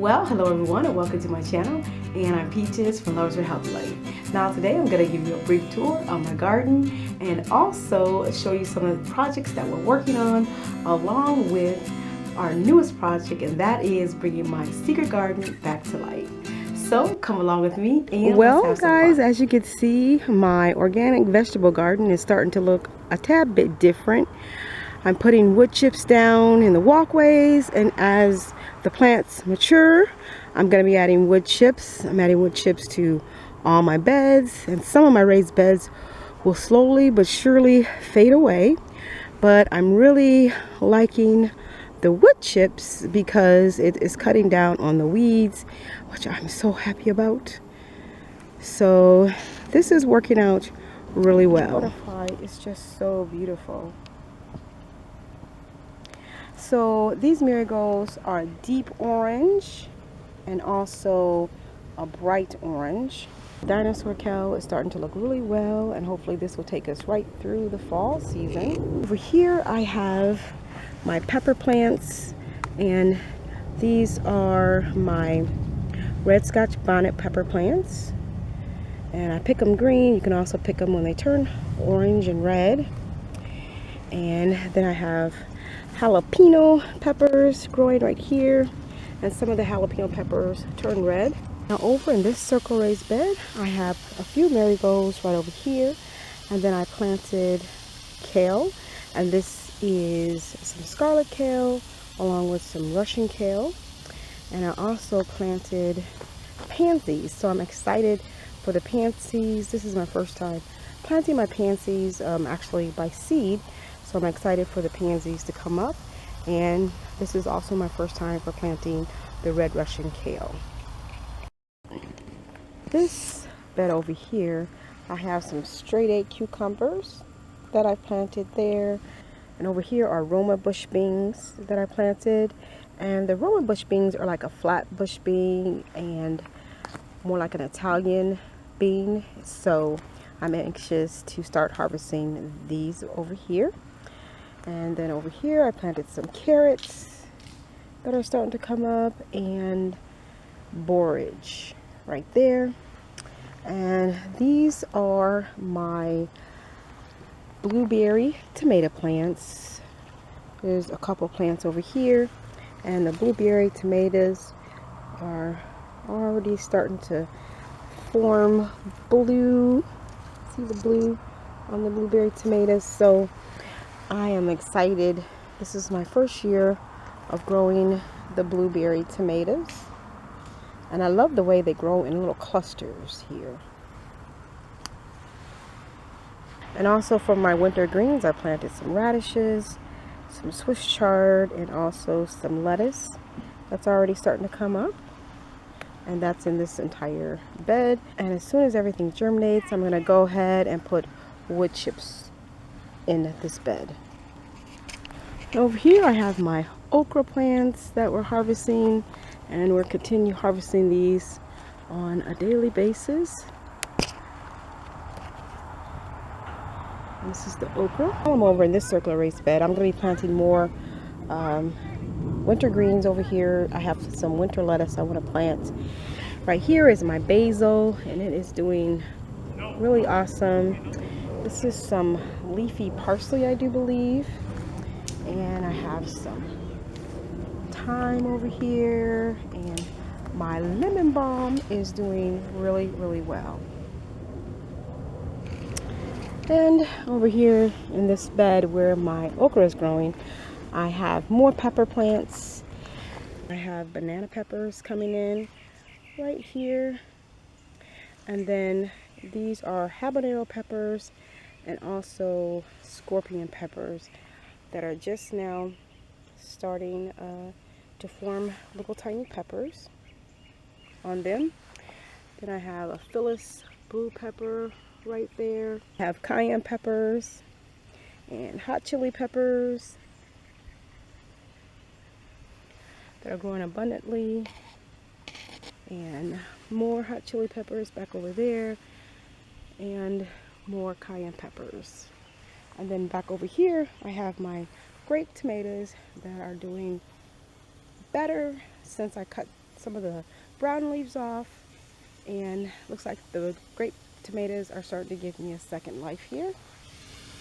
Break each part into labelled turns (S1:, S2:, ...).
S1: Well, hello everyone and welcome to my channel, and I'm Peaches from Lovers for Healthy Life. Now today I'm going to give you a brief tour of my garden and also show you some of the projects that we're working on along with our newest project, and that is bringing my secret garden back to life. So come along with me and let's have some
S2: guys,
S1: fun.
S2: as you can see, my organic vegetable garden is starting to look a tad bit different. I'm putting wood chips down in the walkways, and as the plants mature, I'm going to be adding wood chips. I'm adding wood chips to all my beds, and some of my raised beds will slowly but surely fade away. But I'm really liking the wood chips because it is cutting down on the weeds, which I'm so happy about. So this is working out really well. The butterfly is just so beautiful. So these marigolds are deep orange and also a bright orange. Dinosaur cow is starting to look really well, and hopefully this will take us right through the fall season. Over here I have my pepper plants, and these are my red Scotch bonnet pepper plants, and I pick them green. You can also pick them when they turn orange and red. And then I have jalapeno peppers growing right here, and some of the jalapeno peppers turn red. Now over in this circle raised bed, I have a few marigolds right over here, and then I planted kale, and this is some scarlet kale along with some Russian kale, and I also planted pansies. So I'm excited for the pansies. This is my first time planting my pansies, actually by seed. So I'm excited for the pansies to come up, and this is also my first time for planting the red Russian kale. This bed over here, I have some straight egg cucumbers that I planted there, and over here are Roma bush beans that I planted. And the Roma bush beans are like a flat bush bean and more like an Italian bean, so I'm anxious to start harvesting these over here. And then over here I planted some carrots that are starting to come up, and borage right there. And these are my blueberry tomato plants. There's a couple plants over here, and the blueberry tomatoes are already starting to form blue. See the blue on the blueberry tomatoes? So I am excited. This is my first year of growing the blueberry tomatoes, and I love the way they grow in little clusters here. And also for my winter greens, I planted some radishes, some Swiss chard, and also some lettuce that's already starting to come up. And that's in this entire bed. And as soon as everything germinates, I'm going to go ahead and put wood chips in this bed. Over here I have my okra plants that we're harvesting, and we're continue harvesting these on a daily basis. And this is the okra. I'm over in this circular raised bed. I'm going to be planting more winter greens over here. I have some winter lettuce I want to plant. Right here is my basil, and it is doing really awesome. This is some leafy parsley, I do believe. And I have some thyme over here, and my lemon balm is doing really, really well. And over here in this bed where my okra is growing, I have more pepper plants. I have banana peppers coming in right here, and then these are habanero peppers and also scorpion peppers that are just now starting to form little tiny peppers on them. Then I have a Phyllis blue pepper right there. I have cayenne peppers and hot chili peppers that are growing abundantly, and more hot chili peppers back over there, and more cayenne peppers. And then back over here I have my grape tomatoes that are doing better since I cut some of the brown leaves off, and looks like the grape tomatoes are starting to give me a second life here.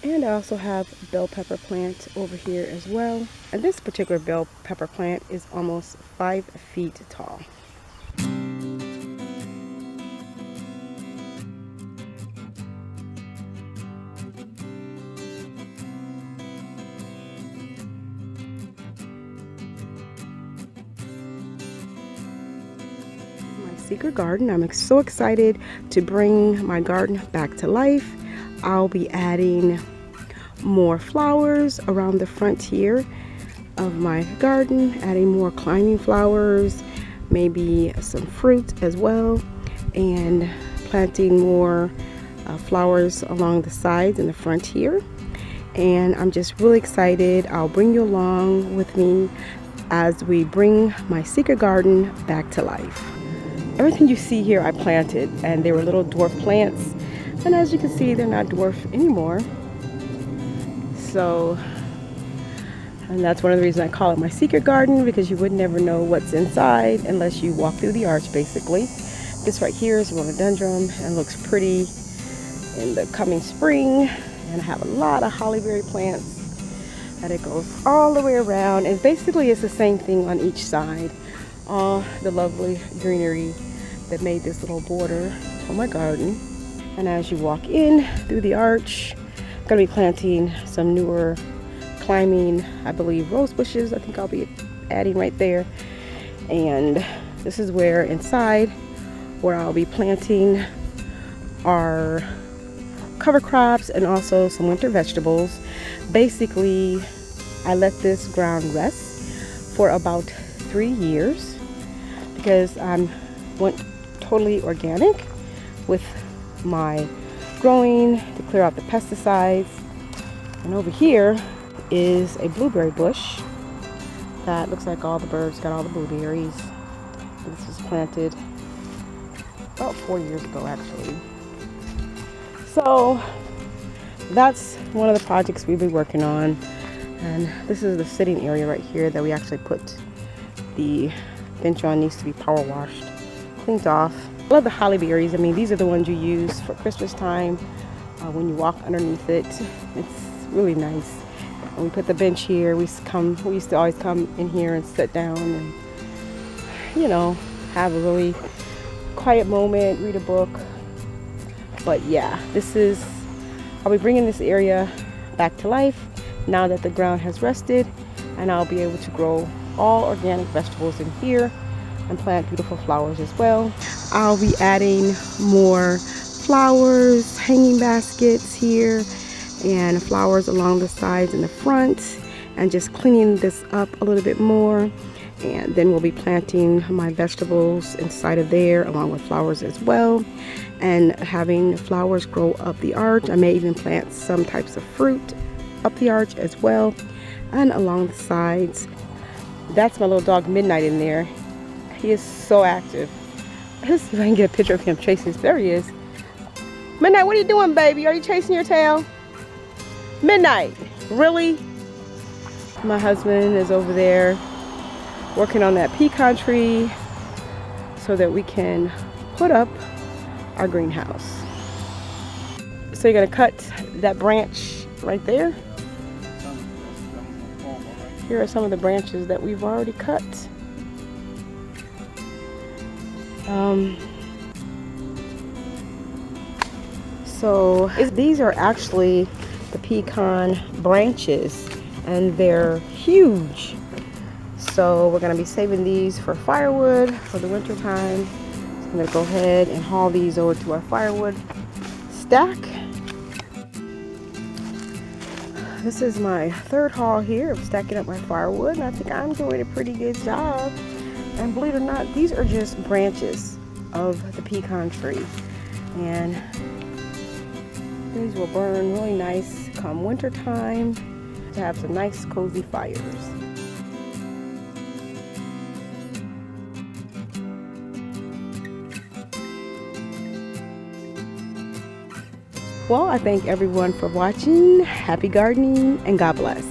S2: And I also have bell pepper plant over here as well. And this particular bell pepper plant is almost 5 feet tall. Secret garden. I'm so excited to bring my garden back to life. I'll be adding more flowers around the frontier of my garden, adding more climbing flowers, maybe some fruit as well, and planting more flowers along the sides and the front here. And I'm just really excited. I'll bring you along with me as we bring my secret garden back to life. Everything you see here I planted, and they were little dwarf plants, and as you can see they're not dwarf anymore. So, and that's one of the reasons I call it my secret garden, because you would never know what's inside unless you walk through the arch basically. This right here is rhododendron and looks pretty in the coming spring, and I have a lot of hollyberry plants and it goes all the way around, and basically it's the same thing on each side. All the lovely greenery that made this little border for my garden. And as you walk in through the arch, I'm gonna be planting some newer climbing, I believe, rose bushes. I think I'll be adding right there. And this is where inside where I'll be planting our cover crops and also some winter vegetables. Basically, I let this ground rest for about 3 years because I went totally organic with my growing to clear out the pesticides. And over here is a blueberry bush that looks like all the birds got all the blueberries. This was planted about 4 years ago actually. So that's one of the projects we've been working on. And this is the sitting area right here that we actually put the bench on. Needs to be power washed, cleaned off. I love the holly berries. I mean, these are the ones you use for Christmas time when you walk underneath it. It's really nice. And we put the bench here. We used to always come in here and sit down and, you know, have a really quiet moment, read a book. But yeah, I'll be bringing this area back to life now that the ground has rested, and I'll be able to grow all organic vegetables in here and plant beautiful flowers as well. I'll be adding more flowers, hanging baskets here, and flowers along the sides and the front, and just cleaning this up a little bit more. And then we'll be planting my vegetables inside of there along with flowers as well, and having flowers grow up the arch. I may even plant some types of fruit up the arch as well and along the sides. That's my little dog Midnight in there. He is so active. Let's see if I can get a picture of him chasing. There he is. Midnight, what are you doing, baby? Are you chasing your tail? Midnight, really? My husband is over there working on that pecan tree so that we can put up our greenhouse. So you're gonna cut that branch right there. Here are some of the branches that we've already cut. So these are actually the pecan branches, and they're huge. So we're gonna be saving these for firewood for the winter time. So I'm gonna go ahead and haul these over to our firewood stack. This is my third haul here of stacking up my firewood, and I think I'm doing a pretty good job. And believe it or not, these are just branches of the pecan tree, and these will burn really nice come winter time to have some nice cozy fires. Well, I thank everyone for watching. Happy gardening and God bless.